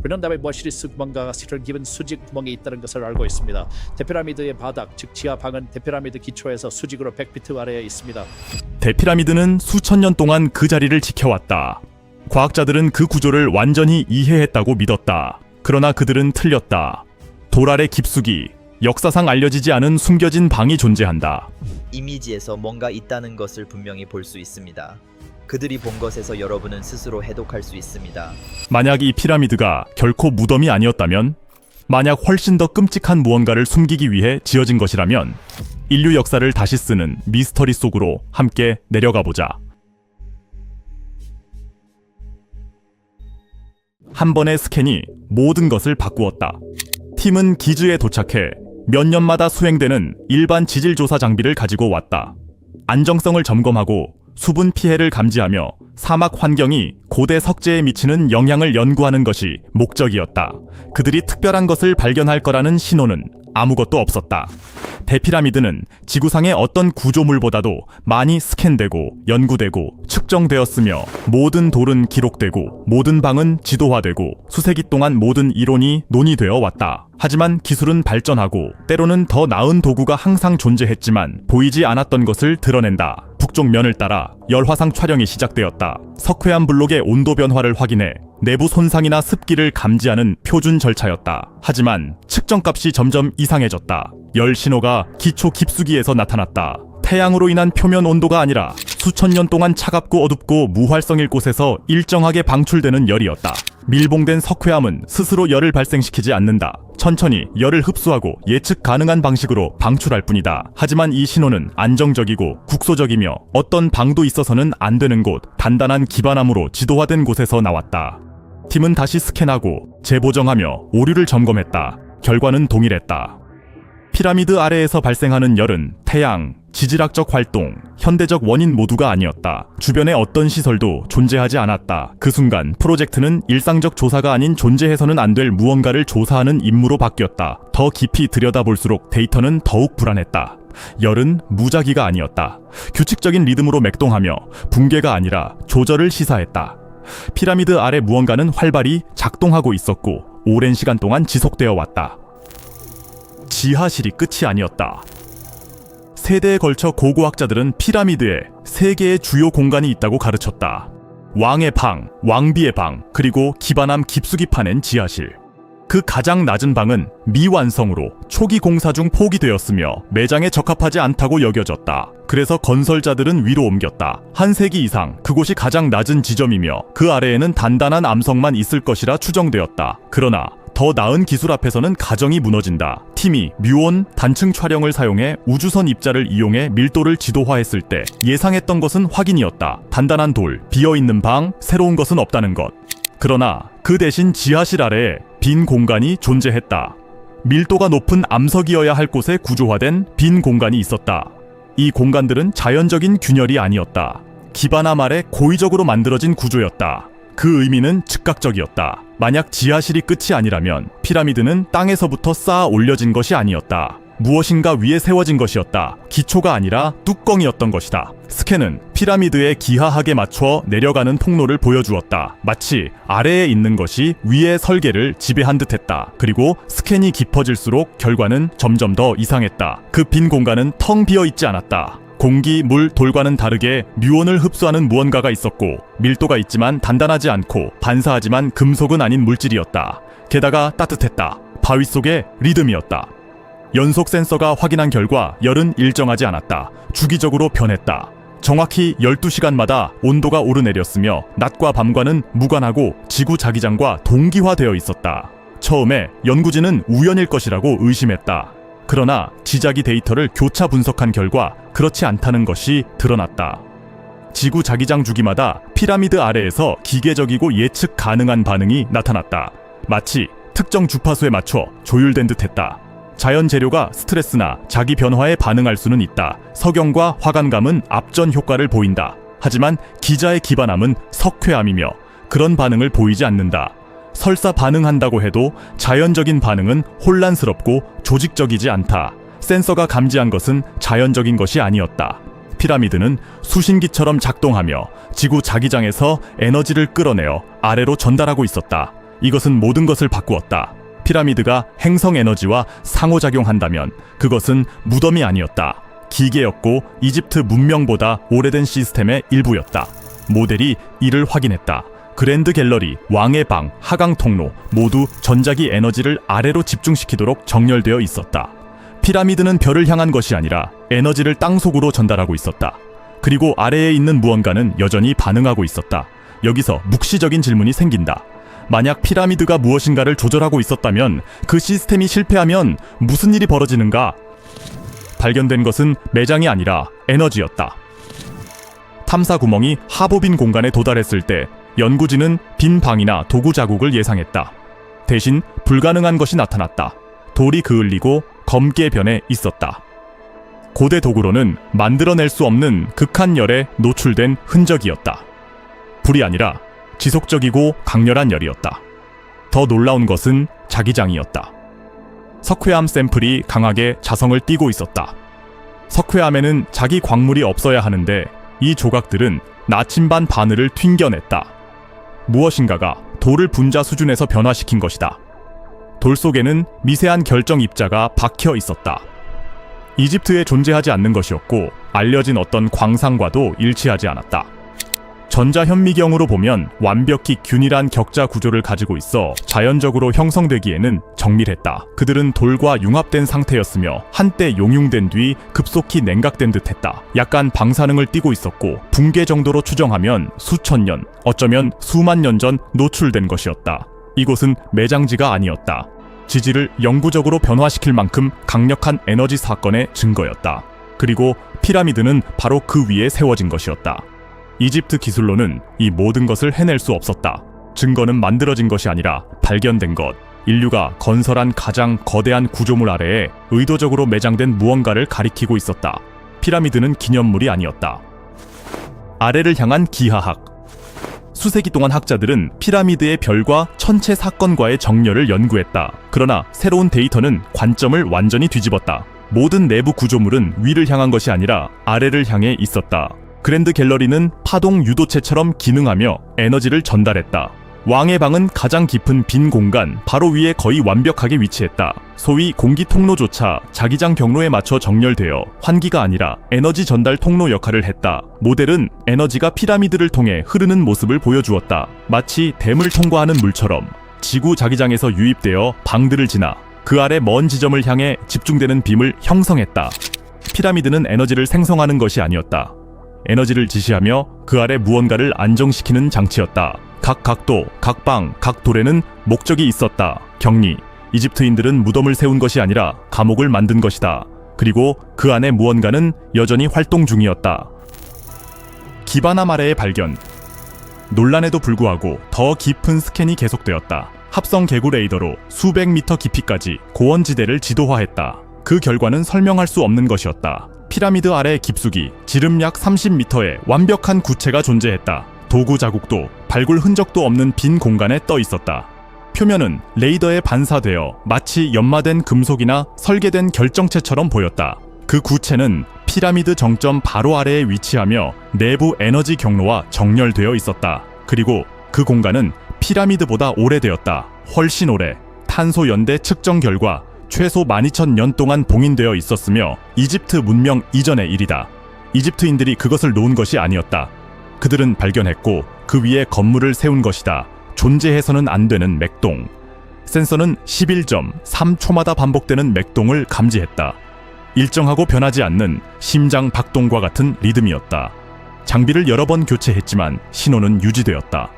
그런 다음에 머시리스 구멍과 스트런 깊은 수직 구멍이 있다는 것을 알고 있습니다. 대피라미드의 바닥, 즉 지하방은 대피라미드 기초에서 수직으로 100피트 아래에 있습니다. 대피라미드는 수천 년 동안 그 자리를 지켜왔다. 과학자들은 그 구조를 완전히 이해했다고 믿었다. 그러나 그들은 틀렸다. 돌 아래 깊숙이, 역사상 알려지지 않은 숨겨진 방이 존재한다. 이미지에서 뭔가 있다는 것을 분명히 볼 수 있습니다. 그들이 본 것에서 여러분은 스스로 해독할 수 있습니다. 만약 이 피라미드가 결코 무덤이 아니었다면, 만약 훨씬 더 끔찍한 무언가를 숨기기 위해 지어진 것이라면 인류 역사를 다시 쓰는 미스터리 속으로 함께 내려가 보자. 한 번의 스캔이 모든 것을 바꾸었다. 팀은 기즈에 도착해 몇 년마다 수행되는 일반 지질 조사 장비를 가지고 왔다. 안정성을 점검하고 수분 피해를 감지하며 사막 환경이 고대 석재에 미치는 영향을 연구하는 것이 목적이었다. 그들이 특별한 것을 발견할 거라는 신호는 아무것도 없었다. 대피라미드는 지구상의 어떤 구조물보다도 많이 스캔되고 연구되고 측정되었으며 모든 돌은 기록되고 모든 방은 지도화되고 수세기 동안 모든 이론이 논의되어 왔다. 하지만 기술은 발전하고 때로는 더 나은 도구가 항상 존재했지만 보이지 않았던 것을 드러낸다. 북쪽 면을 따라 열화상 촬영이 시작되었다. 석회암 블록의 온도 변화를 확인해 내부 손상이나 습기를 감지하는 표준 절차였다. 하지만 측정값이 점점 이상해졌다. 열 신호가 기초 깊숙이에서 나타났다. 태양으로 인한 표면 온도가 아니라 수천 년 동안 차갑고 어둡고 무활성일 곳에서 일정하게 방출되는 열이었다. 밀봉된 석회암은 스스로 열을 발생시키지 않는다. 천천히 열을 흡수하고 예측 가능한 방식으로 방출할 뿐이다. 하지만 이 신호는 안정적이고 국소적이며 어떤 방도 있어서는 안 되는 곳, 단단한 기반암으로 지도화된 곳에서 나왔다. 팀은 다시 스캔하고 재보정하며 오류를 점검했다. 결과는 동일했다. 피라미드 아래에서 발생하는 열은 태양, 지질학적 활동, 현대적 원인 모두가 아니었다. 주변에 어떤 시설도 존재하지 않았다. 그 순간 프로젝트는 일상적 조사가 아닌 존재해서는 안 될 무언가를 조사하는 임무로 바뀌었다. 더 깊이 들여다볼수록 데이터는 더욱 불안했다. 열은 무작위가 아니었다. 규칙적인 리듬으로 맥동하며 붕괴가 아니라 조절을 시사했다. 피라미드 아래 무언가는 활발히 작동하고 있었고 오랜 시간 동안 지속되어 왔다. 지하실이 끝이 아니었다. 세대에 걸쳐 고고학자들은 피라미드에 세 개의 주요 공간이 있다고 가르쳤다. 왕의 방, 왕비의 방, 그리고 기반암 깊숙이 파낸 지하실. 그 가장 낮은 방은 미완성으로 초기 공사 중 포기되었으며 매장에 적합하지 않다고 여겨졌다. 그래서 건설자들은 위로 옮겼다. 한 세기 이상 그곳이 가장 낮은 지점이며 그 아래에는 단단한 암석만 있을 것이라 추정되었다. 그러나 더 나은 기술 앞에서는 가정이 무너진다. 팀이 뮤온 단층 촬영을 사용해 우주선 입자를 이용해 밀도를 지도화했을 때 예상했던 것은 확인이었다. 단단한 돌, 비어있는 방, 새로운 것은 없다는 것. 그러나 그 대신 지하실 아래에 빈 공간이 존재했다. 밀도가 높은 암석이어야 할 곳에 구조화된 빈 공간이 있었다. 이 공간들은 자연적인 균열이 아니었다. 기반암 아래 고의적으로 만들어진 구조였다. 그 의미는 즉각적이었다. 만약 지하실이 끝이 아니라면 피라미드는 땅에서부터 쌓아 올려진 것이 아니었다. 무엇인가 위에 세워진 것이었다. 기초가 아니라 뚜껑이었던 것이다. 스캔은 피라미드의 기하학에 맞춰 내려가는 통로를 보여주었다. 마치 아래에 있는 것이 위의 설계를 지배한 듯했다. 그리고 스캔이 깊어질수록 결과는 점점 더 이상했다. 그 빈 공간은 텅 비어 있지 않았다. 공기, 물, 돌과는 다르게 뮤온을 흡수하는 무언가가 있었고 밀도가 있지만 단단하지 않고 반사하지만 금속은 아닌 물질이었다. 게다가 따뜻했다. 바위 속의 리듬이었다. 연속 센서가 확인한 결과 열은 일정하지 않았다. 주기적으로 변했다. 정확히 12시간마다 온도가 오르내렸으며 낮과 밤과는 무관하고 지구 자기장과 동기화되어 있었다. 처음에 연구진은 우연일 것이라고 의심했다. 그러나 지자기 데이터를 교차 분석한 결과 그렇지 않다는 것이 드러났다. 지구 자기장 주기마다 피라미드 아래에서 기계적이고 예측 가능한 반응이 나타났다. 마치 특정 주파수에 맞춰 조율된 듯했다. 자연 재료가 스트레스나 자기 변화에 반응할 수는 있다. 석영과 화관감은 앞전 효과를 보인다. 하지만 기자의 기반암은 석회암이며 그런 반응을 보이지 않는다. 설사 반응한다고 해도 자연적인 반응은 혼란스럽고 조직적이지 않다. 센서가 감지한 것은 자연적인 것이 아니었다. 피라미드는 수신기처럼 작동하며 지구 자기장에서 에너지를 끌어내어 아래로 전달하고 있었다. 이것은 모든 것을 바꾸었다. 피라미드가 행성 에너지와 상호작용한다면 그것은 무덤이 아니었다. 기계였고 이집트 문명보다 오래된 시스템의 일부였다. 모델이 이를 확인했다. 그랜드 갤러리, 왕의 방, 하강 통로 모두 전자기 에너지를 아래로 집중시키도록 정렬되어 있었다. 피라미드는 별을 향한 것이 아니라 에너지를 땅속으로 전달하고 있었다. 그리고 아래에 있는 무언가는 여전히 반응하고 있었다. 여기서 묵시적인 질문이 생긴다. 만약 피라미드가 무엇인가를 조절하고 있었다면 그 시스템이 실패하면 무슨 일이 벌어지는가? 발견된 것은 매장이 아니라 에너지였다. 탐사 구멍이 하부빈 공간에 도달했을 때 연구진은 빈 방이나 도구 자국을 예상했다. 대신 불가능한 것이 나타났다. 돌이 그을리고 검게 변해 있었다. 고대 도구로는 만들어낼 수 없는 극한 열에 노출된 흔적이었다. 불이 아니라 지속적이고 강렬한 열이었다. 더 놀라운 것은 자기장이었다. 석회암 샘플이 강하게 자성을 띠고 있었다. 석회암에는 자기 광물이 없어야 하는데 이 조각들은 나침반 바늘을 튕겨냈다. 무엇인가가 돌을 분자 수준에서 변화시킨 것이다. 돌 속에는 미세한 결정 입자가 박혀 있었다. 이집트에 존재하지 않는 것이었고 알려진 어떤 광상과도 일치하지 않았다. 전자현미경으로 보면 완벽히 균일한 격자 구조를 가지고 있어 자연적으로 형성되기에는 정밀했다. 그들은 돌과 융합된 상태였으며 한때 용융된 뒤 급속히 냉각된 듯했다. 약간 방사능을 띠고 있었고 붕괴 정도로 추정하면 수천 년, 어쩌면 수만 년 전 노출된 것이었다. 이곳은 매장지가 아니었다. 지질을 영구적으로 변화시킬 만큼 강력한 에너지 사건의 증거였다. 그리고 피라미드는 바로 그 위에 세워진 것이었다. 이집트 기술로는 이 모든 것을 해낼 수 없었다. 증거는 만들어진 것이 아니라 발견된 것. 인류가 건설한 가장 거대한 구조물 아래에 의도적으로 매장된 무언가를 가리키고 있었다. 피라미드는 기념물이 아니었다. 아래를 향한 기하학. 수세기 동안 학자들은 피라미드의 별과 천체 사건과의 정렬을 연구했다. 그러나 새로운 데이터는 관점을 완전히 뒤집었다. 모든 내부 구조물은 위를 향한 것이 아니라 아래를 향해 있었다. 그랜드 갤러리는 파동 유도체처럼 기능하며 에너지를 전달했다. 왕의 방은 가장 깊은 빈 공간 바로 위에 거의 완벽하게 위치했다. 소위 공기 통로조차 자기장 경로에 맞춰 정렬되어 환기가 아니라 에너지 전달 통로 역할을 했다. 모델은 에너지가 피라미드를 통해 흐르는 모습을 보여주었다. 마치 댐을 통과하는 물처럼 지구 자기장에서 유입되어 방들을 지나 그 아래 먼 지점을 향해 집중되는 빔을 형성했다. 피라미드는 에너지를 생성하는 것이 아니었다. 에너지를 지시하며 그 아래 무언가를 안정시키는 장치였다. 각 각도, 각 방, 각 돌에는 목적이 있었다. 격리. 이집트인들은 무덤을 세운 것이 아니라 감옥을 만든 것이다. 그리고 그 안에 무언가는 여전히 활동 중이었다. 기바남 아래의 발견. 논란에도 불구하고 더 깊은 스캔이 계속되었다. 합성 개구 레이더로 수백 미터 깊이까지 고원지대를 지도화했다. 그 결과는 설명할 수 없는 것이었다. 피라미드 아래 깊숙이 지름 약 30m의 완벽한 구체가 존재했다. 도구 자국도 발굴 흔적도 없는 빈 공간에 떠 있었다. 표면은 레이더에 반사되어 마치 연마된 금속이나 설계된 결정체처럼 보였다. 그 구체는 피라미드 정점 바로 아래에 위치하며 내부 에너지 경로와 정렬되어 있었다. 그리고 그 공간은 피라미드보다 오래되었다. 훨씬 오래. 탄소 연대 측정 결과 최소 12,000년 동안 봉인되어 있었으며 이집트 문명 이전의 일이다. 이집트인들이 그것을 놓은 것이 아니었다. 그들은 발견했고 그 위에 건물을 세운 것이다. 존재해서는 안 되는 맥동. 센서는 11.3초마다 반복되는 맥동을 감지했다. 일정하고 변하지 않는 심장 박동과 같은 리듬이었다. 장비를 여러 번 교체했지만 신호는 유지되었다.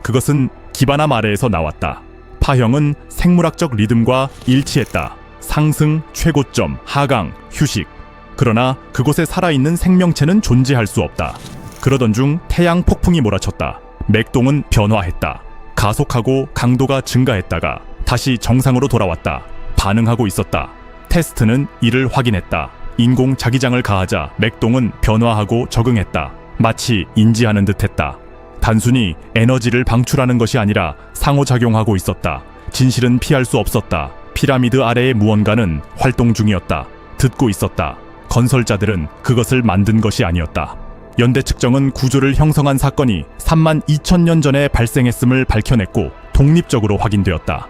그것은 기바남 아래에서 나왔다. 파형은 생물학적 리듬과 일치했다. 상승, 최고점, 하강, 휴식. 그러나 그곳에 살아있는 생명체는 존재할 수 없다. 그러던 중 태양 폭풍이 몰아쳤다. 맥동은 변화했다. 가속하고 강도가 증가했다가 다시 정상으로 돌아왔다. 반응하고 있었다. 테스트는 이를 확인했다. 인공 자기장을 가하자 맥동은 변화하고 적응했다. 마치 인지하는 듯했다. 단순히 에너지를 방출하는 것이 아니라 상호작용하고 있었다. 진실은 피할 수 없었다. 피라미드 아래의 무언가는 활동 중이었다. 듣고 있었다. 건설자들은 그것을 만든 것이 아니었다. 연대 측정은 구조를 형성한 사건이 32,000년 전에 발생했음을 밝혀냈고 독립적으로 확인되었다.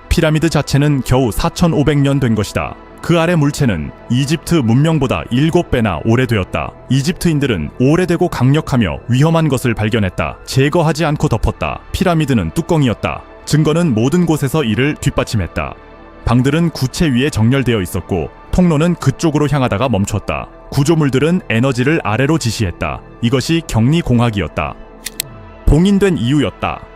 피라미드 자체는 겨우 4,500년 된 것이다. 그 아래 물체는 이집트 문명보다 7배나 오래되었다. 이집트인들은 오래되고 강력하며 위험한 것을 발견했다. 제거하지 않고 덮었다. 피라미드는 뚜껑이었다. 증거는 모든 곳에서 이를 뒷받침했다. 방들은 구체 위에 정렬되어 있었고 통로는 그쪽으로 향하다가 멈췄다. 구조물들은 에너지를 아래로 지시했다. 이것이 격리공학이었다. 봉인된 이유였다.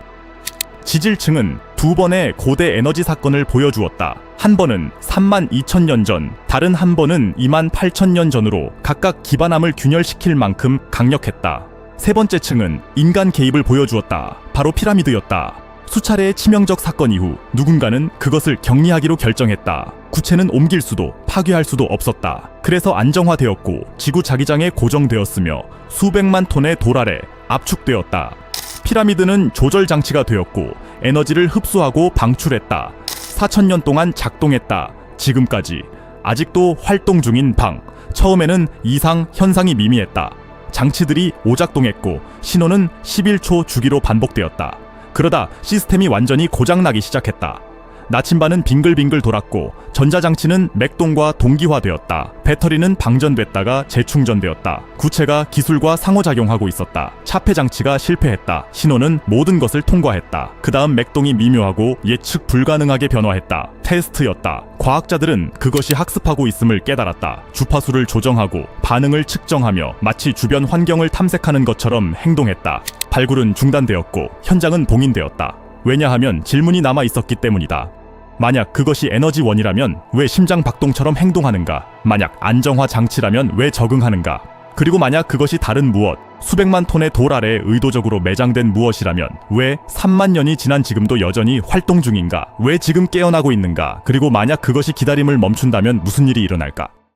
지질층은 두 번의 고대 에너지 사건을 보여주었다. 한 번은 32,000년 전, 다른 한 번은 28,000년 전으로 각각 기반함을 균열시킬 만큼 강력했다. 세 번째 층은 인간 개입을 보여주었다. 바로 피라미드였다. 수차례의 치명적 사건 이후 누군가는 그것을 격리하기로 결정했다. 구체는 옮길 수도 파괴할 수도 없었다. 그래서 안정화되었고 지구 자기장에 고정되었으며 수백만 톤의 돌 아래 압축되었다. 피라미드는 조절 장치가 되었고 에너지를 흡수하고 방출했다. 4,000년 동안 작동했다. 지금까지 아직도 활동 중인 방. 처음에는 이상 현상이 미미했다. 장치들이 오작동했고 신호는 11초 주기로 반복되었다. 그러다 시스템이 완전히 고장나기 시작했다. 나침반은 빙글빙글 돌았고 전자장치는 맥동과 동기화되었다. 배터리는 방전됐다가 재충전되었다. 구체가 기술과 상호작용하고 있었다. 차폐장치가 실패했다. 신호는 모든 것을 통과했다. 그 다음 맥동이 미묘하고 예측 불가능하게 변화했다. 테스트였다. 과학자들은 그것이 학습하고 있음을 깨달았다. 주파수를 조정하고 반응을 측정하며 마치 주변 환경을 탐색하는 것처럼 행동했다. 발굴은 중단되었고 현장은 봉인되었다. 왜냐하면 질문이 남아 있었기 때문이다. 만약 그것이 에너지원이라면 왜 심장 박동처럼 행동하는가? 만약 안정화 장치라면 왜 적응하는가? 그리고 만약 그것이 다른 무엇, 수백만 톤의 돌 아래에 의도적으로 매장된 무엇이라면 왜 3만 년이 지난 지금도 여전히 활동 중인가? 왜 지금 깨어나고 있는가? 그리고 만약 그것이 기다림을 멈춘다면 무슨 일이 일어날까?